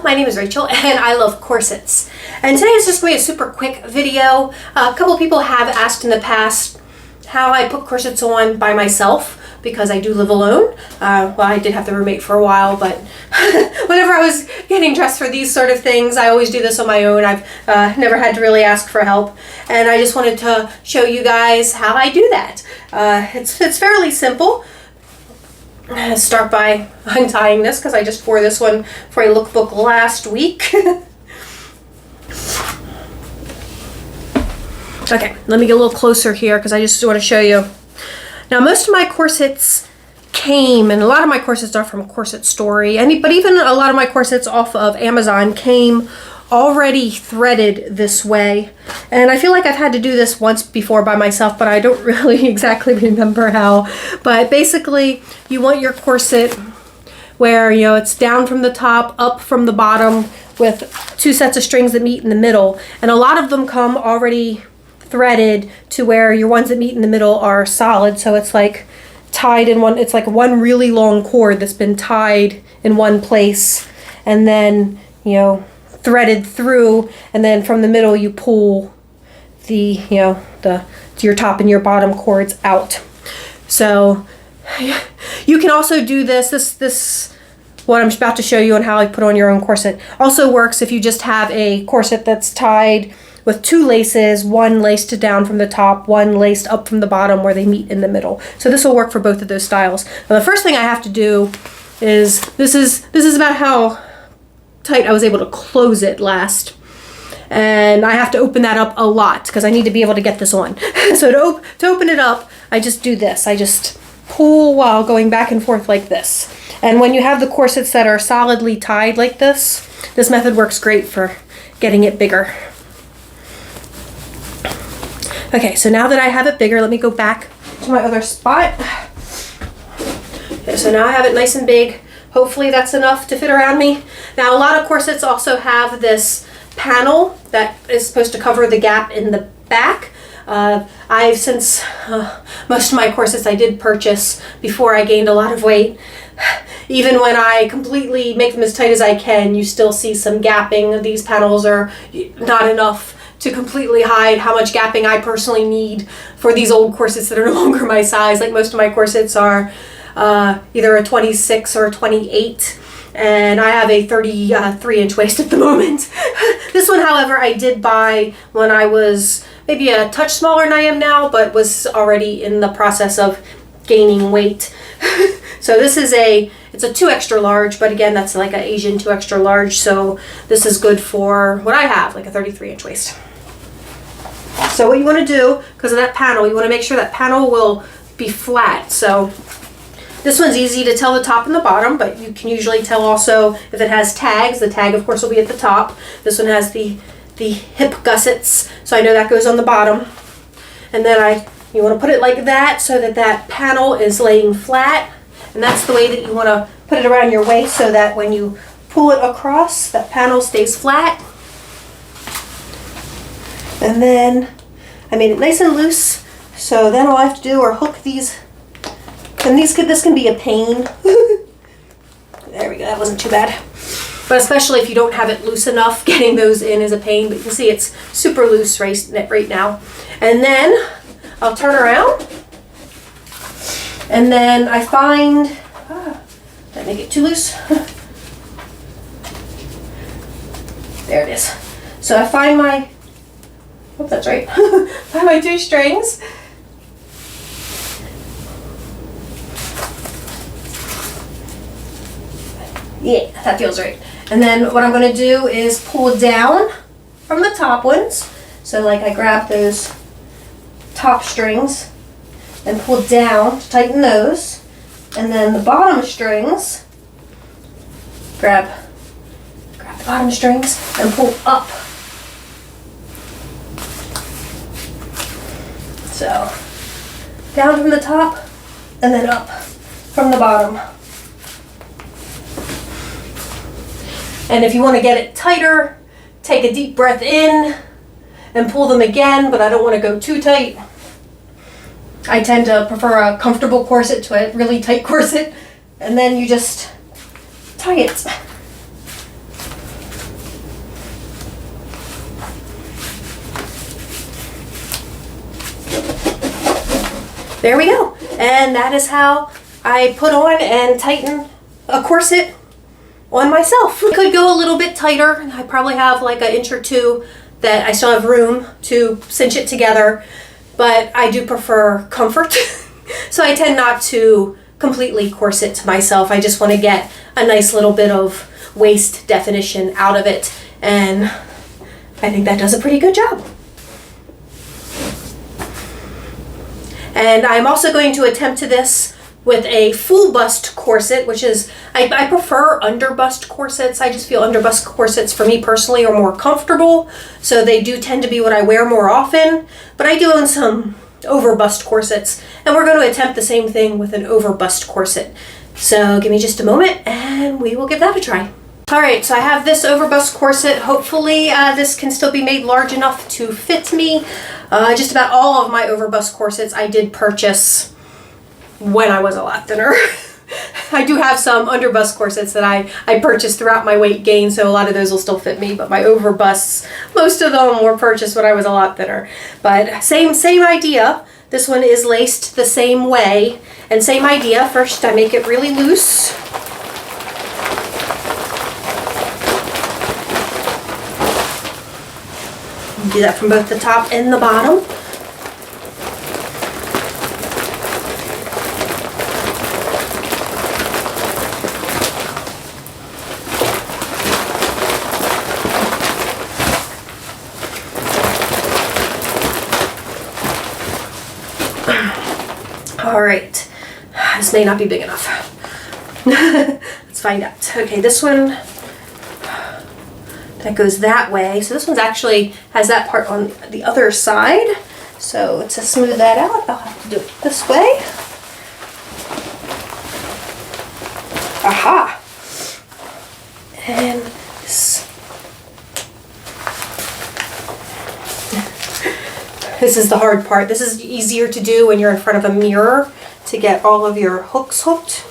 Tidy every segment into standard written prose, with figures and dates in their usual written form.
my name is Rachel and I love corsets. And today is just going to be a super quick video. A couple people have asked in the past how I put corsets on by myself because I do live alone. Well, I did have the roommate for a while, but whenever I was getting dressed for these sort of things, I always do this on my own. I've never had to really ask for help. And I just wanted to show you guys how I do that. It's fairly simple. I'm going to start by untying this because I just wore this one for a lookbook last week. Okay, let me get a little closer here because I just want to show you. Now, most of my corsets came, and a lot of my corsets are from Corset Story, but even a lot of my corsets off of Amazon came already threaded this way. And I feel like I've had to do this once before by myself, but I don't really exactly remember how. But basically, you want your corset where, you know, it's down from the top, up from the bottom, with two sets of strings that meet in the middle. And a lot of them come already threaded to where your ones that meet in the middle are solid, so it's like tied in one, it's like one really long cord that's been tied in one place and then, you know, threaded through, and then from the middle you pull the, you know, your top and your bottom cords out. So you can also do this what I'm about to show you on how I put on your own corset also works if you just have a corset that's tied with two laces, one laced down from the top, one laced up from the bottom where they meet in the middle. So this will work for both of those styles. Now the first thing I have to do is, this is about how tight I was able to close it last. And I have to open that up a lot because I need to be able to get this on. So to open it up, I just do this. I just pull while going back and forth like this. And when you have the corsets that are solidly tied like this method works great for getting it bigger. Okay, so now that I have it bigger, let me go back to my other spot. Okay, so now I have it nice and big. Hopefully that's enough to fit around me. Now a lot of corsets also have this panel that is supposed to cover the gap in the back. Since most of my corsets I did purchase before I gained a lot of weight. Even when I completely make them as tight as I can, you still see some gapping. These panels are not enough to completely hide how much gapping I personally need for these old corsets that are no longer my size. Like most of my corsets are either a 26 or a 28, and I have a 33-inch waist at the moment. This one, however, I did buy when I was maybe a touch smaller than I am now, but was already in the process of gaining weight. So this is it's a 2 extra large, but again, that's like an Asian 2 extra large, so this is good for what I have, like a 33-inch waist. So what you want to do, because of that panel, you want to make sure that panel will be flat. So this one's easy to tell the top and the bottom, but you can usually tell also if it has tags. The tag, of course, will be at the top. This one has the hip gussets, so I know that goes on the bottom. And then you want to put it like that so that that panel is laying flat. And that's the way that you want to put it around your waist so that when you pull it across, that panel stays flat. And then I made it nice and loose, so then all I have to do are hook these, and this can be a pain. There we go, that wasn't too bad. But especially if you don't have it loose enough, getting those in is a pain, but you can see it's super loose right now. And then I'll turn around, and then I find, did I make it too loose? There it is. So I find my, hope that's right. Find my 2 strings. Yeah, that feels right. And then what I'm going to do is pull down from the top ones. So like I grab those top strings and pull down to tighten those. And then the bottom strings, grab the bottom strings and pull up. So, down from the top, and then up from the bottom. And if you want to get it tighter, take a deep breath in and pull them again, but I don't want to go too tight. I tend to prefer a comfortable corset to a really tight corset, and then you just tie it. there we go. And that is how I put on and tighten a corset on myself. I could go a little bit tighter. I probably have like an inch or two that I still have room to cinch it together, but I do prefer comfort. So I tend not to completely corset to myself. I just want to get a nice little bit of waist definition out of it, and I think that does a pretty good job. And I'm also going to attempt to this with a full bust corset, which is, I prefer underbust corsets. I just feel underbust corsets for me personally are more comfortable. So they do tend to be what I wear more often, but I do own some overbust corsets, and we're going to attempt the same thing with an overbust corset. So give me just a moment and we will give that a try. All right, so I have this overbust corset. Hopefully this can still be made large enough to fit me. Just about all of my overbust corsets I did purchase when I was a lot thinner. I do have some underbust corsets that I purchased throughout my weight gain, so a lot of those will still fit me, but my overbusts, most of them were purchased when I was a lot thinner. But same idea. This one is laced the same way, and same idea. First I make it really loose. Do that from both the top and the bottom. All right, this may not be big enough. Let's find out. Okay, this one, that goes that way. So this one's actually has that part on the other side. So to smooth that out, I'll have to do it this way. Aha! And this is the hard part. This is easier to do when you're in front of a mirror to get all of your hooks hooked.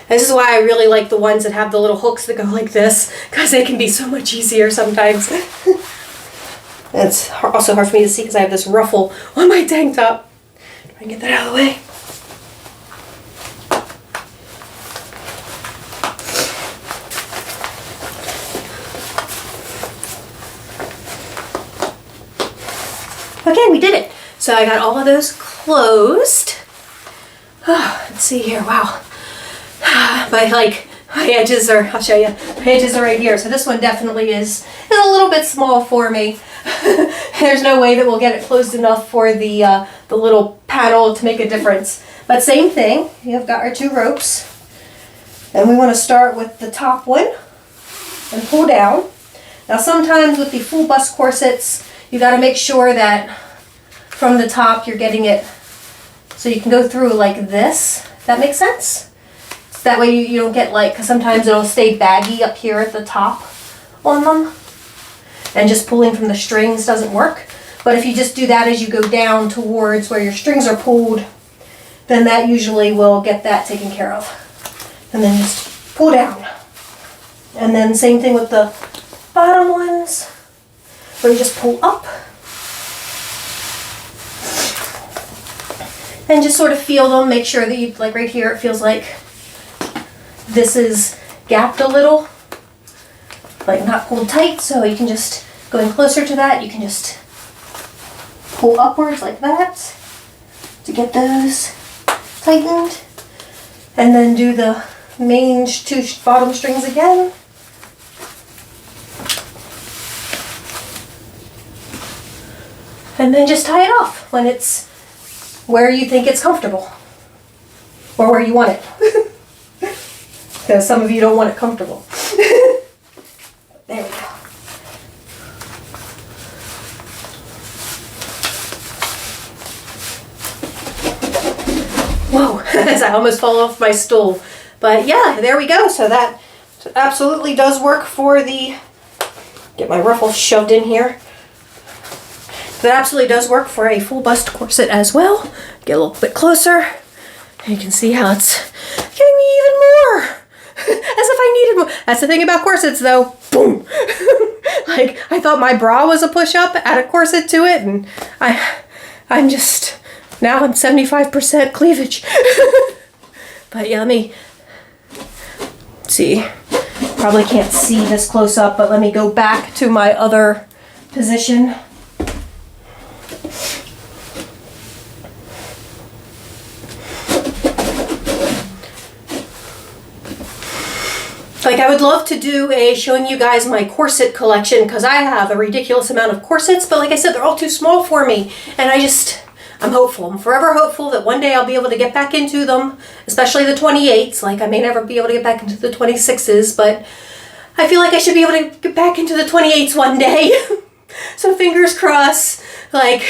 This is why I really like the ones that have the little hooks that go like this, because they can be so much easier sometimes. It's also hard for me to see because I have this ruffle on my tank top. Try and get that out of the way. Okay, we did it. So I got all of those closed. Oh, let's see here. Wow. My edges are, I'll show you. My edges are right here. So this one definitely is a little bit small for me. There's no way that we'll get it closed enough for the little panel to make a difference. But same thing. You've got our two ropes. And we want to start with the top one and pull down. Now sometimes with the full bust corsets, you got to make sure that from the top you're getting it so you can go through like this. That makes sense? That way you don't get like, because sometimes it'll stay baggy up here at the top on them. And just pulling from the strings doesn't work. But if you just do that as you go down towards where your strings are pulled, then that usually will get that taken care of. And then just pull down. And then same thing with the bottom ones, where you just pull up. And just sort of feel them, make sure that you, like right here, it feels like this is gapped a little, like not pulled tight, so you can just, going closer to that, you can just pull upwards like that to get those tightened. And then do the main two bottom strings again. And then just tie it off when it's where you think it's comfortable. Or where you want it. Because some of you don't want it comfortable. There we go. Whoa, as I almost fall off my stool. But yeah, there we go. So that absolutely does work for the, get my ruffle shoved in here. That absolutely does work for a full bust corset as well. Get a little bit closer. And you can see how it's getting me even more. As if I needed more. That's the thing about corsets though. Boom. Like I thought my bra was a push-up, add a corset to it, and I'm just Now I'm 75% cleavage. But yeah, let me see. Probably can't see this close up, but let me go back to my other position. Like, I would love to do a showing you guys my corset collection because I have a ridiculous amount of corsets, but like I said, they're all too small for me. And I'm hopeful. I'm forever hopeful that one day I'll be able to get back into them, especially the 28s. Like, I may never be able to get back into the 26s, but I feel like I should be able to get back into the 28s one day. So fingers crossed. Like,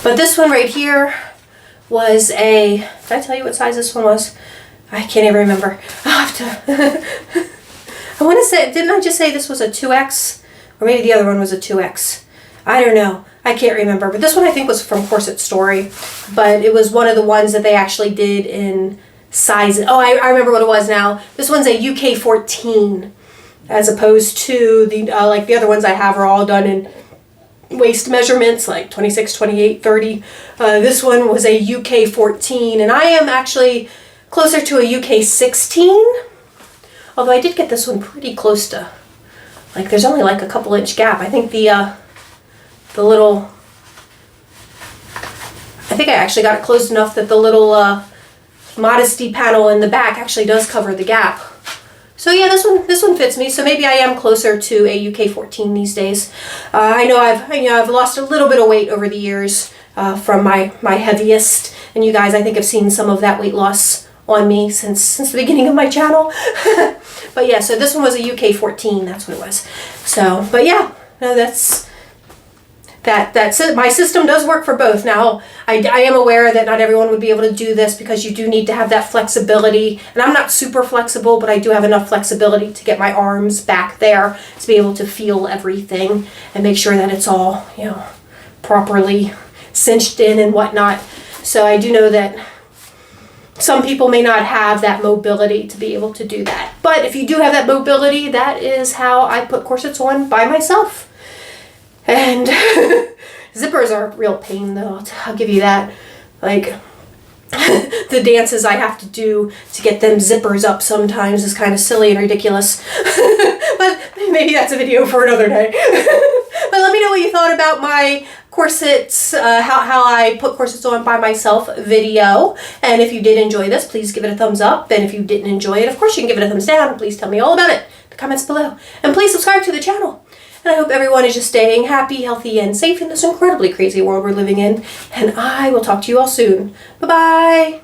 but this one right here was a, did I tell you what size this one was? I can't even remember. I'll have to. I want to say, didn't I just say this was a 2X? Or maybe the other one was a 2X. I don't know. I can't remember. But this one I think was from Corset Story. But it was one of the ones that they actually did in sizes. Oh, I remember what it was now. This one's a UK 14. As opposed to the, like the other ones I have are all done in waist measurements, like 26, 28, 30. This one was a UK 14. And I am actually closer to a UK 16, although I did get this one pretty close to, like, there's only like a couple inch gap. I think the little, I think I actually got it closed enough that the little modesty panel in the back actually does cover the gap. So yeah, this one fits me. So maybe I am closer to a UK 14 these days. I know I've lost a little bit of weight over the years from my heaviest, and you guys I think have seen some of that weight loss on me since the beginning of my channel. But yeah, so this one was a UK 14, that's what it was. So, but yeah, no, that's my system does work for both. Now, I am aware that not everyone would be able to do this because you do need to have that flexibility. And I'm not super flexible, but I do have enough flexibility to get my arms back there to be able to feel everything and make sure that it's all, you know, properly cinched in and whatnot. So I do know that some people may not have that mobility to be able to do that. But if you do have that mobility, that is how I put corsets on by myself. And zippers are a real pain though, I'll give you that. Like, the dances I have to do to get them zippers up sometimes is kind of silly and ridiculous. But maybe that's a video for another day. But let me know what you thought about my corsets, how I put corsets on by myself video. And if you did enjoy this, please give it a thumbs up. And if you didn't enjoy it, of course you can give it a thumbs down. Please tell me all about it in the comments below. And please subscribe to the channel. And I hope everyone is just staying happy, healthy, and safe in this incredibly crazy world we're living in. And I will talk to you all soon. Bye-bye.